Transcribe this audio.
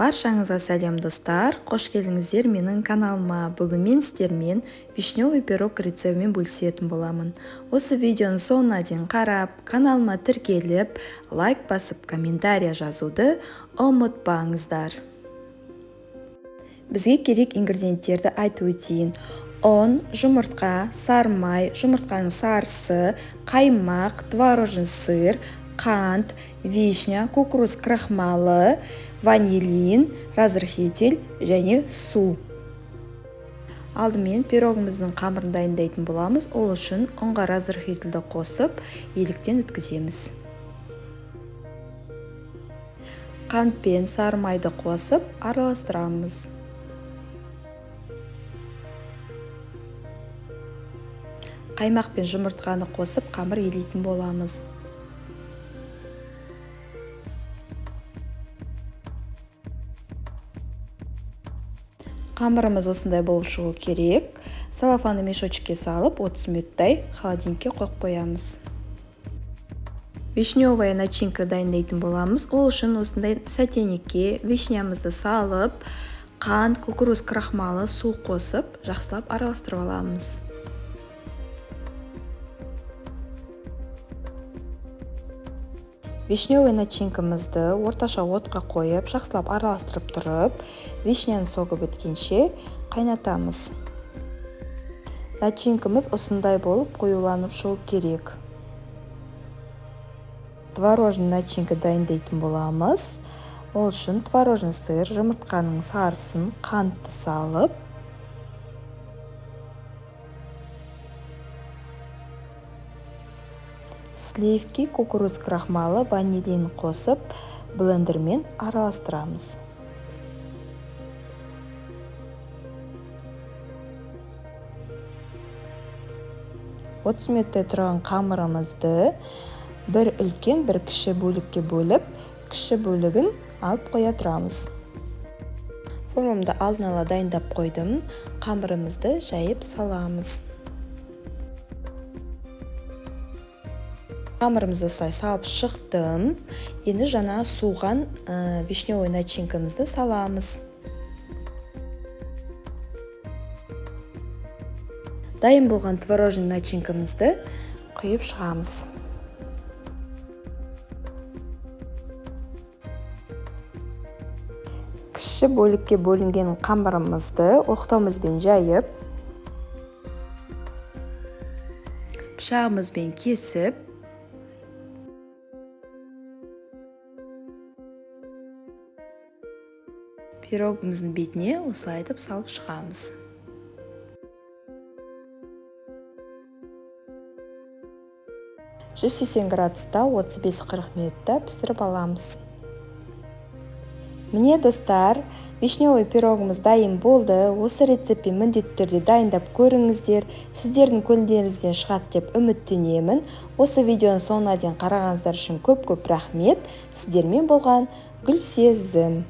Баршаңызға сәлем достар, қош келдіңіздер менің каналыма. Бүгін мен сіздермен вишневый пирог рецептімен бөлісетін боламын. Осы видеоны соңына дейін қарап, каналыма тіркеліп, лайк басып, комментария жазуды ұмытпаңыздар. Бізге керек ингредиенттерді айтып өтейін. Ұн, жұмыртқа, сары май, жұмыртқаның сарысы, қаймақ, творожный сыр, қант, вишня, кукуруз крахмалы, ванилин, разрыхитель және су. Алдымен пирогымыздың қамырын дайындайтын боламыз. Ол үшін ұнға разрыхительді қосып, еліктен өткіземіз. Қант пен сары майды қосып, араластырамыз. Қаймақ пен жұмыртқаны қосып, қамыр елейтін боламыз. Қамырымыз осындай болып шығу керек. Салафанды мешочкке салып, 30 минуттай холодильникке қойып қоямыз. Вишневая начинка дайындайтын боламыз. Ол үшін осындай сотейникке вишнямызды салып, қант, кукуруз крахмалы, су қосып, жақсылап араластырып аламыз. Вишневый начинкамызды орташа отқа қойып, жақсылап араластырып тұрып, вишняны согы біткенше қайнатамыз. Начинкамыз осындай болып қоюланып шығу керек. Творожный начинка дайындайтын боламыз. Ол үшін творожный сыр, жұмыртқаның сарысын, қантты салып, сливки, кукуруз крахмалы, ванилин қосып, блендермен араластырамыз. Отыз минуттай тұрған қамырымызды бір үлкен, бір кіші бөлікке бөліп, кіші бөлігін алып қоя тұрамыз. Формамды алдын ала дайындап қойдым. Қамырымызды жайып саламыз. Қамырымызды осылай салып шықтым. Енді жаңа суған вишневый начинкамызды саламыз. Дайын болған творожный начинкамызды құйып шығамыз. Кіші бөлікке бөлінген қамырымызды оқтауымызбен жайып, пышағымызбен кесіп, пирогымыздың бетіне осылай етіп салып шығамыз. градуста 35-40 минутта пісіріп аламыз. Міне достар, вишневый пирогымыз дайын болды. Осы рецептпен міндетті түрде дайындап көріңіздер. Сіздердің көңілдеріңізден шығады деп үміттенемін. Осы видеоны соңына дейін қарағаныңыздар үшін көп-көп рахмет. Сіздермен болған Гүлсезім.